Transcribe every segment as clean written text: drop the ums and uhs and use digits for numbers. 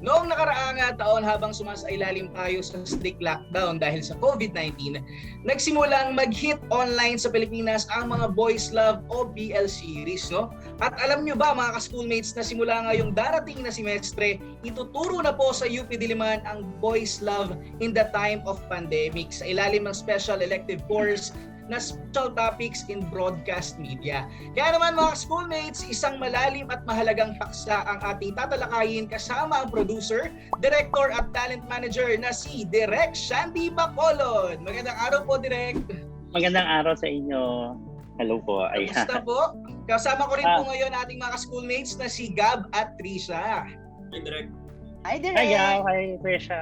Noong nakaraang taon habang sumasailalim tayo sa strict lockdown dahil sa COVID-19, nagsimulang mag-hit online sa Pilipinas ang mga Boys Love o BL series, no? At alam nyo ba mga ka-schoolmates na simula ngayong darating na semestre, ituturo na po sa UP Diliman ang Boys Love in the time of pandemic sa ilalim ng special elective course na special topics in broadcast media. Kaya naman mga schoolmates, isang malalim at mahalagang paksa ang ating tatalakayin kasama ang producer, director at talent manager na si Direk Shandii Bacolod. Magandang araw po, Direk. Magandang araw sa inyo. Hello po. Kamusta po? Kasama ko rin po ngayon ating mga schoolmates na si Gab at Trisha. Hi, Direk. Hi, Direk. Hi, Trisha.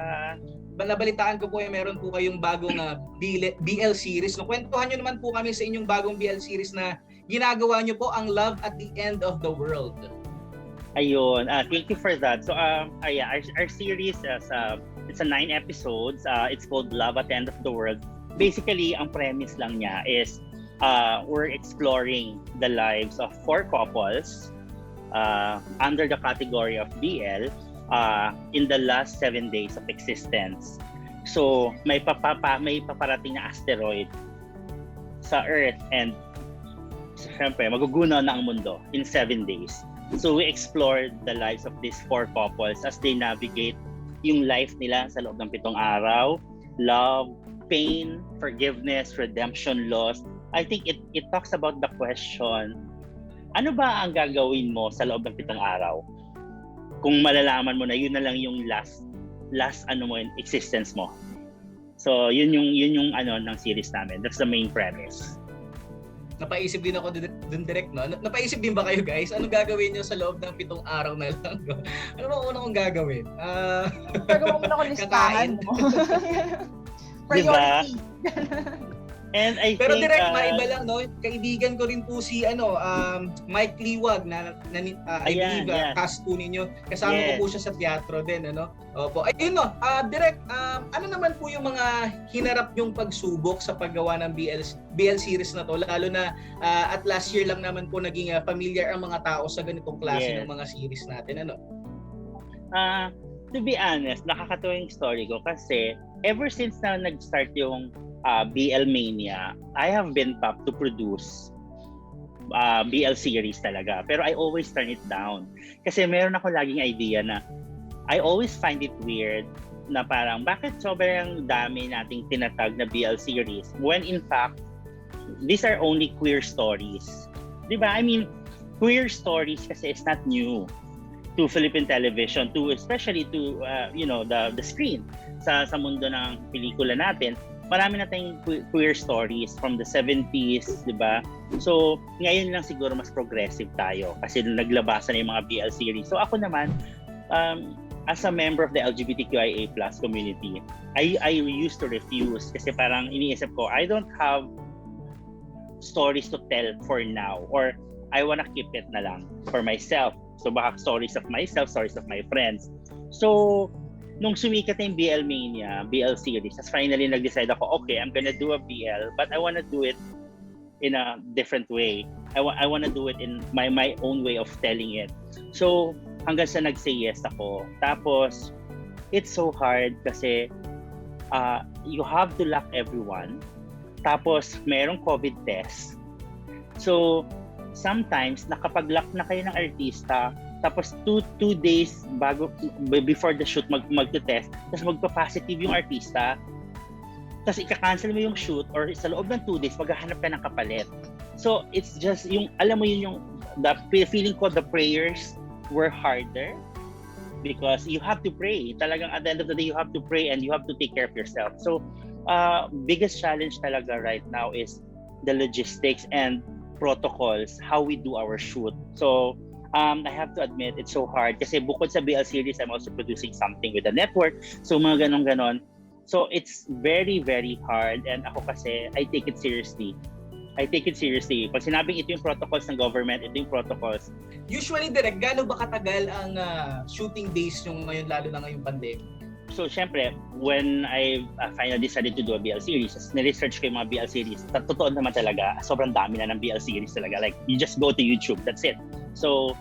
Nabalitaan ko po meron po kayong bagong BL series. No, kwentuhan nyo naman po kami sa inyong bagong BL series na ginagawa nyo po, ang Love at the End of the World. Ayun, thank you for that. So, our series it's a 9 episodes. It's called Love at the End of the World. Basically, ang premise lang niya is we're exploring the lives of 4 couples under the category of BL. In the last 7 days of existence. So, may paparating na asteroid sa Earth and syempre, magugunaw na ang mundo in 7 days. So, we explored the lives of these 4 couples as they navigate yung life nila sa loob ng 7 araw. Love, pain, forgiveness, redemption, loss. I think it talks about the question, ano ba ang gagawin mo sa loob ng 7 araw? Kung malalaman mo na yun na lang yung last mo in existence mo. So yun yung ano ng series namin. That's the main premise. Napaisip din ako dun direct, no? Napaisip din ba kayo, guys? Ano gagawin niyo sa loob ng 7 araw na lang? Ano ba una kong gagawin? Gagawa mo na ko listahan mo. Priority. And I pero think, direct maiba lang, no? Kaibigan ko rin po si Mike Liwag na I believe cast po ninyo. Kasama ko po siya sa teatro din, ano? Opo. Ayun, no. Direct, ano naman po yung mga hinarap yung pagsubok sa paggawa ng BL series na to, lalo na at last year lang naman po naging familiar ang mga tao sa ganitong klase ng mga series natin, ano? To be honest, nakakatuwa yung story ko kasi ever since na nag-start yung BL Mania, I have been tapped to produce BL series talaga. Pero I always turn it down. Kasi meron ako laging idea na I always find it weird na parang bakit sobrang dami nating tinatag na BL series when in fact, these are only queer stories. Diba? I mean, queer stories kasi is not new to Philippine television, especially to the screen sa mundo ng pelikula natin. Marami na tayong queer stories from the 70s, di ba? So, ngayon lang siguro mas progressive tayo kasi naglabasan na yung mga BL series. So, ako naman, as a member of the LGBTQIA+ community, I used to refuse kasi parang iniisip ko, I don't have stories to tell for now or I wanna keep it na lang for myself. So, baka stories of myself, stories of my friends. So, nung sumikat na yung BL Mania, BL series, as finally nag-decide ako, okay, I'm gonna do a BL, but I wanna do it in a different way. I wanna do it in my own way of telling it. So, hanggang sa nag-say yes ako. Tapos, it's so hard kasi you have to lock everyone. Tapos, merong COVID test. So, sometimes, nakapag-lock na kayo ng artista, tapos 2 days before the shoot magte-test, tapos magpa-positive yung artista, tapos ika-cancel mo yung shoot or sa loob ng 2 days maghahanap ka ng kapalit. So it's just yung alam mo yun yung the feeling ko, the prayers were harder because you have to pray. Talagang at the end of the day you have to pray and you have to take care of yourself. So biggest challenge talaga right now is the logistics and protocols, how we do our shoot. So I have to admit, it's so hard kasi bukod sa BL series, I'm also producing something with the network. So mga ganon. So it's very, very hard and ako kasi, I take it seriously. Pag sinabing ito yung protocols ng government, ito yung protocols. Usually, direct, gaano ba katagal ang shooting days yung ngayon, lalo na ngayong pandemic? So, syempre, when I finally decided to do a BL series, na-research ko yung mga BL series, totoo naman talaga, sobrang dami na ng BL series talaga. Like, you just go to YouTube, that's it. So,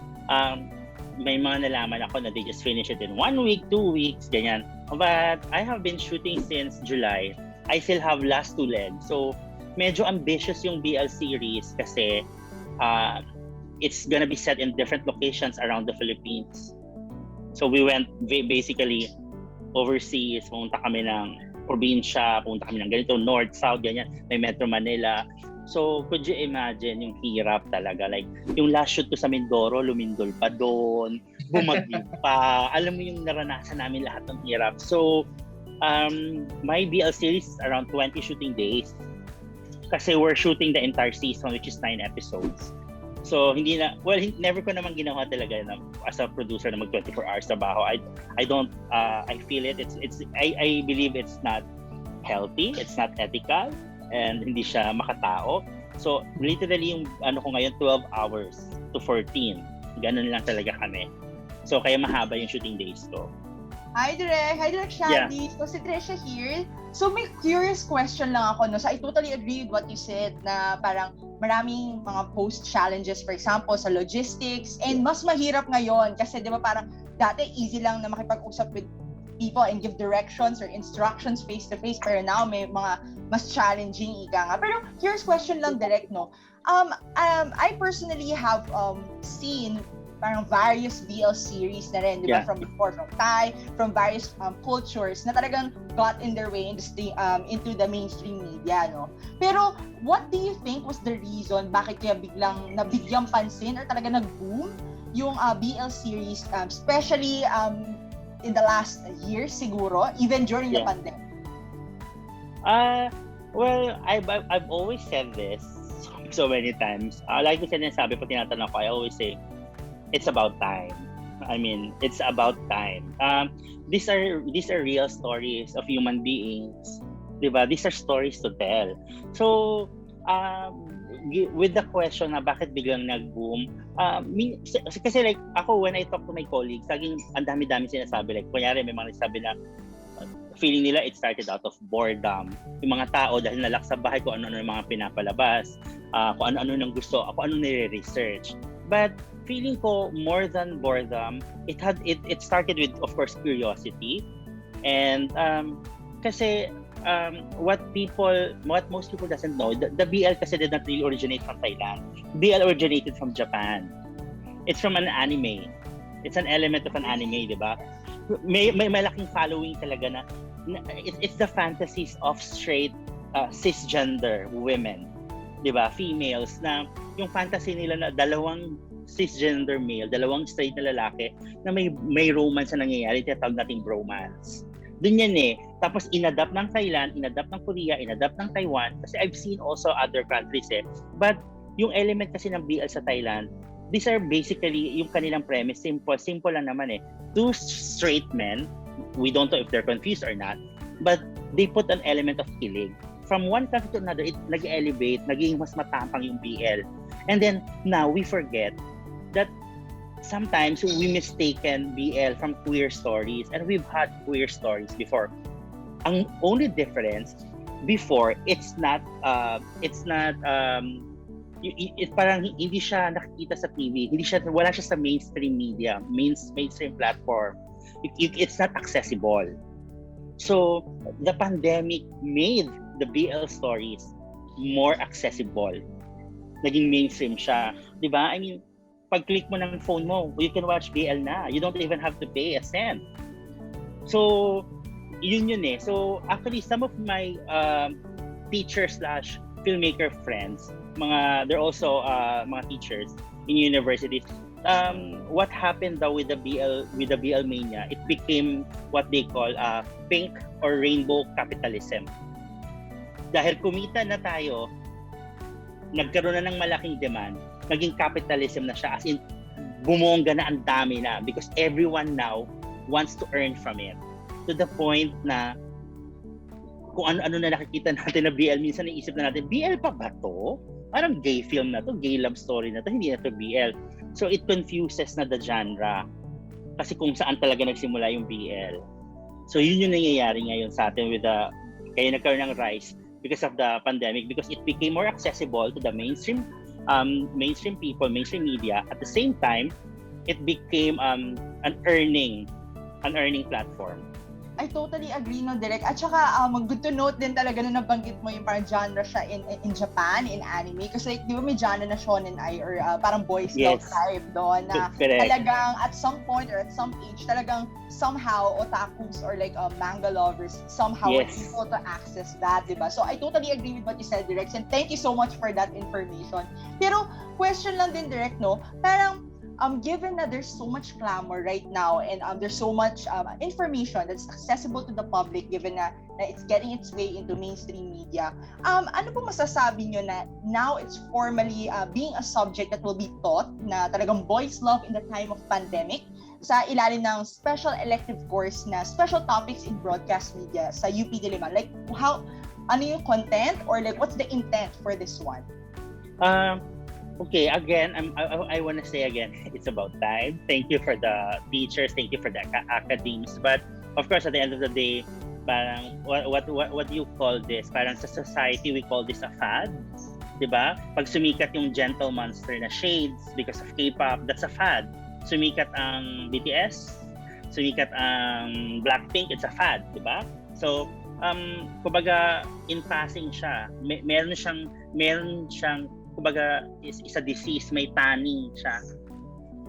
may mga nalaman ako na they just finish it in 1 week, 2 weeks, ganyan. But I have been shooting since July. I still have last 2 legs. So, medyo ambitious yung BL series kasi it's gonna be set in different locations around the Philippines. So, we went basically overseas. Pumunta kami ng probinsya, pumunta kami ng ganito, north, south, ganyan. May Metro Manila. So, could you imagine yung hirap talaga? Like, yung last shoot ko sa Mindoro, lumindol pa doon, bumagyo pa. Alam mo yung naranasan namin lahat ng hirap. So, my BL series is around 20 shooting days. Kasi we're shooting the entire season, which is 9 episodes. So, never ko naman ginawa talaga na, as a producer na mag 24 hours trabaho. I don't, I feel it. I believe it's not healthy, it's not ethical, and hindi siya makatao. So, literally yung ko ngayon, 12 hours to 14. Ganun lang talaga kami. So, kaya mahaba yung shooting days ko. Hi, Direk Shandii. So, si Tresha here. So, may curious question lang ako. No? So, I totally agree with what you said na parang maraming mga post-challenges, for example, sa logistics. And mas mahirap ngayon kasi, di ba, parang dati easy lang na makipag-usap with people and give directions or instructions face-to-face. Pero now, may mga mas challenging ika nga. Pero curious question lang, direct, no? I personally have seen parang various BL series na rin, di ba? From before, from Thai, from various cultures na talagang got in their way into the mainstream media, no? Pero what do you think was the reason bakit kaya biglang nabigyang pansin or talaga nag-boom yung BL series, especially in the last year siguro, even during the pandemic? Well, I've always said this so many times. Like ko sinasabi pag tinatanong ko, I always say, it's about time. I mean, it's about time. These are real stories of human beings, diba? These are stories to tell. So, with the question na bakit biglang nag-boom, kasi like ako, when I talk to my colleagues, laging ang dami-dami sinasabi. Like, kunyari may mga nagsabi na feeling nila it started out of boredom. Yung mga tao dahil nalak sa bahay kung ano-ano yung mga pinapalabas, kung ano-ano nang gusto, kung ano nire-research. But feeling ko more than boredom, it started with, of course, curiosity. And kasi what most people doesn't know, the BL kasi did not really originate from Thailand. BL originated from Japan. It's from an anime. It's an element of an anime, di ba? May malaking following talaga na it's the fantasies of straight cisgender women, di ba? Females na yung fantasy nila na dalawang cisgender male, dalawang straight na lalaki na may romance na nangyayari, tinatawag nating bromance. Doon yan eh. Tapos inadapt ng Thailand, inadapt ng Korea, inadapt ng Taiwan, kasi I've seen also other countries eh. But yung element kasi ng BL sa Thailand, these are basically yung kanilang premise, simple lang naman eh. Two straight men, we don't know if they're confused or not, but they put an element of kilig. From one country to another, it nag-elevate, naging mas matapang yung BL. And then now we forget that sometimes we mistaken BL from queer stories, and we've had queer stories before. Ang only difference before, it's parang hindi siya nakikita sa TV, wala siya sa mainstream media, mainstream platform. It's not accessible. So the pandemic made the BL stories more accessible. Naging mainstream siya, 'di ba? I mean, pag-click mo ng phone mo, you can watch BL na. You don't even have to pay a cent. So, yun eh. So, actually, some of my teacher/filmmaker friends, they're also mga teachers in universities. What happened daw with the BL mania, it became what they call pink or rainbow capitalism. Dahil kumita na tayo, nagkaroon na ng malaking demand, naging capitalism na siya, as in bumongga na ang dami na because everyone now wants to earn from it. To the point na kung ano-ano na nakikita natin na BL, minsan naisip na natin, BL pa ba to? Parang gay film na to, gay love story na to, hindi na to BL. So it confuses na the genre kasi kung saan talaga nagsimula yung BL. So yun yung nangyayari ngayon sa atin kaya nagkaroon ng rise because of the pandemic, because it became more accessible to the mainstream people, mainstream media. At the same time, it became an earning platform. I totally agree, no, Direk. At saka, good to note din talaga na nabanggit mo yung parang genre siya in Japan, in anime. Kasi like, di ba may genre na shonen ai or parang boys love type doon na talagang at some point or at some age, talagang somehow otakus or like manga lovers somehow are able to access that, di ba? So I totally agree with what you said, Direk. And thank you so much for that information. Pero question lang din, Direk, no? Parang given that there's so much clamor right now and there's so much information that's accessible to the public given na it's getting its way into mainstream media, ano po masasabi nyo na now it's formally being a subject that will be taught na talagang boys love in the time of pandemic sa ilalim ng special elective course na special topics in broadcast media sa UP Diliman? Like, ano yung content or like what's the intent for this one? Okay, again, I want to say again, it's about time. Thank you for the teachers, thank you for the academies. But of course, at the end of the day, parang what do you call this? Parang sa society, we call this a fad, diba? Pag sumikat yung gentle monster na shades because of K-pop, that's a fad. Sumikat ang BTS, sumikat ang Blackpink, it's a fad, diba? So, kumbaga, in passing siya, meron siyang kumbaga is a disease, may tanning siya.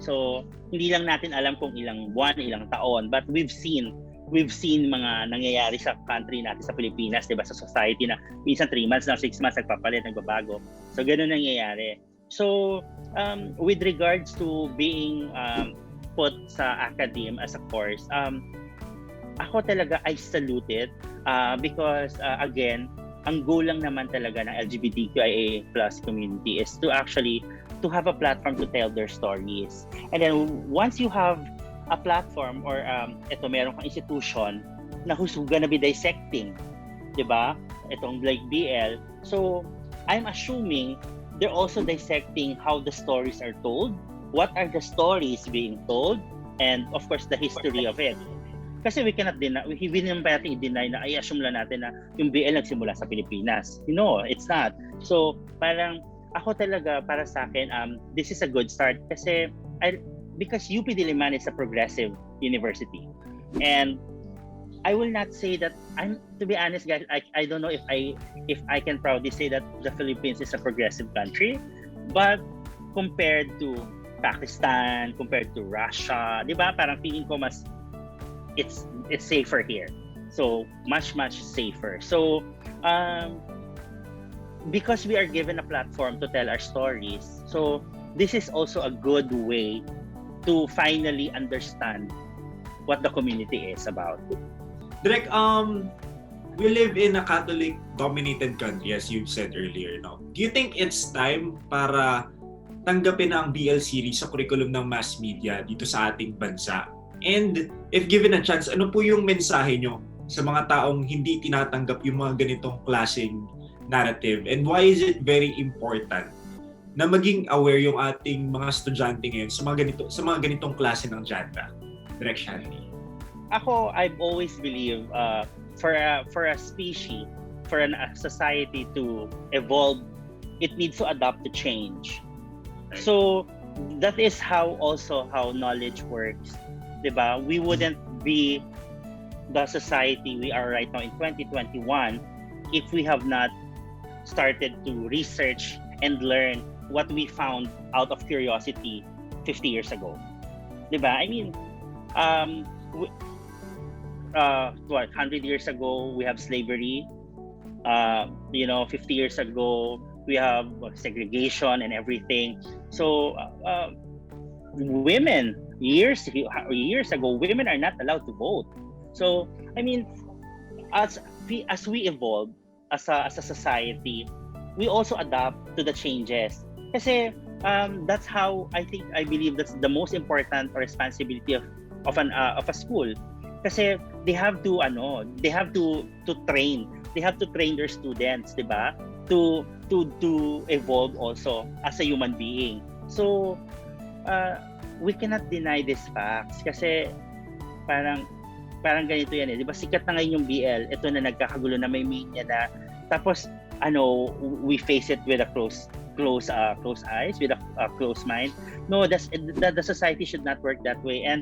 So, hindi lang natin alam kung ilang buwan, ilang taon, but we've seen mga nangyayari sa country natin sa Pilipinas, 'di ba, sa society na minsan 3 months na 6 months nagpapalit, nagbabago. So, ganoon nangyayari. So, with regards to being put sa academe as a course, ako talaga I salute it because again, ang goal lang naman talaga ng LGBTQIA+ community is to have a platform to tell their stories. And then once you have a platform or meron kang institution na who's gonna be dissecting, 'di ba? Itong like BL. So I'm assuming they're also dissecting how the stories are told, what are the stories being told, and of course the history of it. Kasi we cannot deny, we naman natin i-deny na i-assume lang natin na yung BL nagsimula sa Pilipinas. No, it's not. So, parang ako talaga, para sa akin, this is a good start kasi because UP Diliman is a progressive university. And I will not say that, to be honest guys, I don't know if I can proudly say that the Philippines is a progressive country, but compared to Pakistan, compared to Russia, di ba? Parang feeling ko mas it's safer here, so much safer. So because we are given a platform to tell our stories, so this is also a good way to finally understand what the community is about. Direk, we live in a Catholic dominated country, as you said earlier, no? Do you think it's time para tanggapin ang BL series sa curriculum ng mass media dito sa ating bansa? And if given a chance, ano po yung mensahe nyo sa mga taong hindi tinatanggap yung mga ganitong klaseng narrative? And why is it very important na maging aware yung ating mga estudyante ngayon sa mga ganitong klase ng genre? Direk Shandii. Ako, I've always believed for a species, for a society to evolve, it needs to adapt to change. So that is how knowledge works. Diba? We wouldn't be the society we are right now in 2021 if we have not started to research and learn what we found out of curiosity 50 years ago. Diba? I mean, 100 years ago we have slavery. 50 years ago we have segregation and everything. So women, years ago, women are not allowed to vote. So, I mean, as we evolve as a society, we also adapt to the changes. Kasi that's how I believe that's the most important responsibility of a school. Kasi they have to train their students, 'di ba? To evolve also as a human being. So we cannot deny these facts kasi parang ganito yan eh. Di ba sikat na ngayon yung BL, ito na nagkakagulo na may mania na, tapos we face it with a closed close eyes, with a closed mind. No, the society should not work that way. And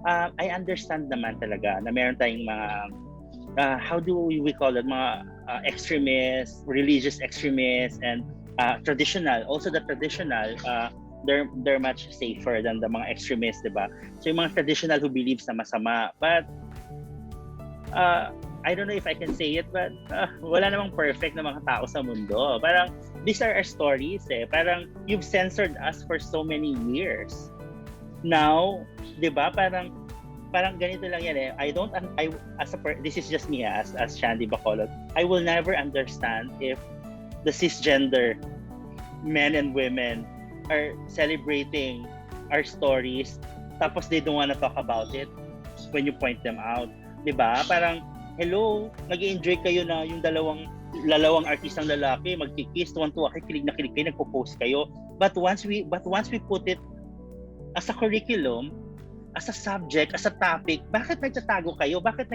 I understand naman talaga na meron tayong mga how do we call it, mga extremists, religious extremists, and traditional. Also the traditional, they're much safer than the mga extremists, diba? So yung mga traditional who believes na masama. But I don't know if I can say it, but wala namang perfect na mga tao sa mundo. Parang these are our stories eh. Parang you've censored us for so many years. Now, 'di ba? Parang ganito lang yan eh. This is just me as Shandii Bacolod. I will never understand if the cisgender men and women are celebrating our stories tapos they don't want to talk about it when you point them out. 'Di ba? Parang hello, nag-enjoy kayo na yung dalawang artistang lalaki magkikiss, tuwan-tuwa kayo, kilig na kilig kayo, nagpo-post kayo. But once we put it as a curriculum, as a subject, as a topic, bakit nagtatago kayo? Bakit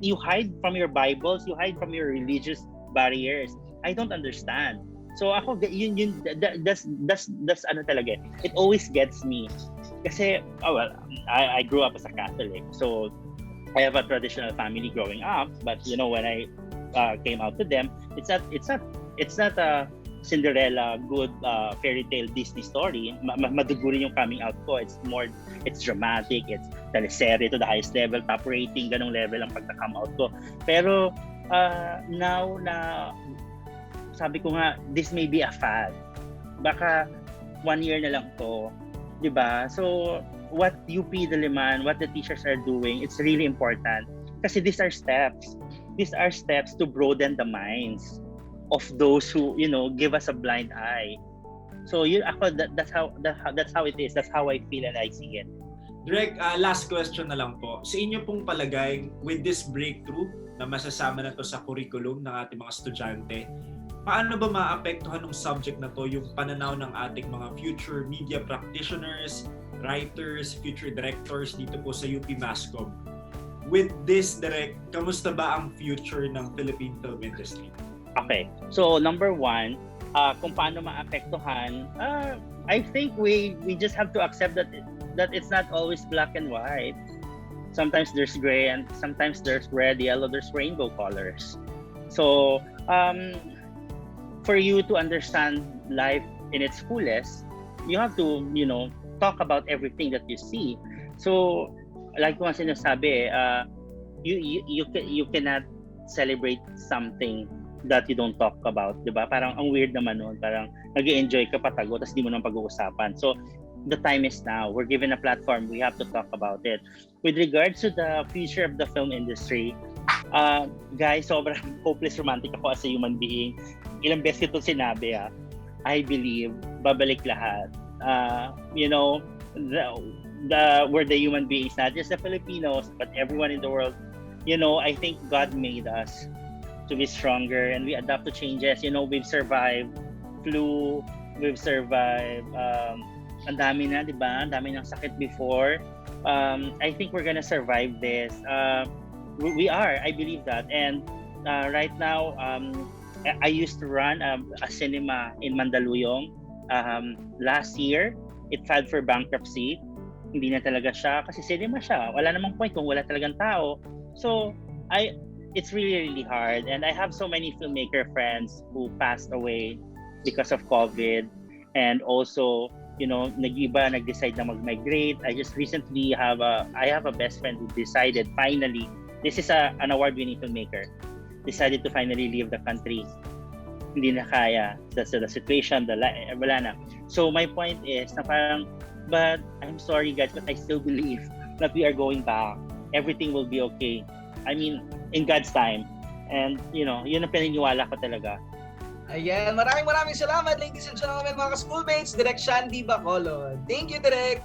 you hide from your Bibles, you hide from your religious barriers? I don't understand. So ako that's ano talaga. It always gets me. Kasi I grew up as a Catholic. So I have a traditional family growing up, but when I came out to them, it's not a Cinderella good fairy tale Disney story. Madugurin yung coming out ko. It's dramatic, it's teleserye to the highest level, top rating, ganong level ang pagka-come out ko. Pero now na sabi ko nga, this may be a fad. Baka 1 year na lang to, 'di ba? So what UP Diliman, what the teachers are doing, it's really important. Kasi these are steps. These are steps to broaden the minds of those who, give us a blind eye. So that's how it is. That's how I feel and I see it. Direk, last question na lang po. Sa inyo pong palagay, with this breakthrough na masasama na to sa curriculum ng ating mga estudyante, paano ba maapektuhan ng subject na to yung pananaw ng ating mga future media practitioners, writers, future directors dito po sa UP Mascom? With this, Direk, kamusta ba ang future ng Philippine film industry? Okay. So, number 1, kung paano maapektuhan, I think we just have to accept that it's not always black and white. Sometimes there's gray and sometimes there's red, yellow, there's rainbow colors. So, for you to understand life in its fullest, you have to, talk about everything that you see. So, like ko sinasabi, you cannot celebrate something that you don't talk about, 'di ba? Parang ang weird naman noon, parang nag-e-enjoy ka patago tapos di mo nang pag-uusapan. So, the time is now. We're given a platform. We have to talk about it. With regards to the future of the film industry, guys, sobrang hopeless romantic ako as a human being. Ilang beses ito sinabi, I believe babalik lahat. We're the human beings, not just the Filipinos, but everyone in the world. I think God made us to be stronger and we adapt to changes. We've survived flu, we've survived ang dami na, 'di ba? Ang dami ng sakit before. I think we're gonna survive this. We are, I believe that. And right now, I used to run a cinema in Mandaluyong. Last year, it filed for bankruptcy. Hindi na talaga siya kasi cinema siya. Wala namang point kung wala talagang tao. So, it's really, really hard. And I have so many filmmaker friends who passed away because of COVID. And also, nag-decide na mag-migrate. I just recently have a best friend who decided finally, this is an award-winning filmmaker, decided to finally leave the country. Hindi na kaya. That's the situation, wala na. So my point is na parang, but I'm sorry guys, but I still believe that we are going back. Everything will be okay. I mean, in God's time. And, yun ang pininiwala ko talaga. Ayan, maraming salamat ladies and gentlemen, mga ka-schoolmates. Direk Shandii Bacolod. Thank you, Direk!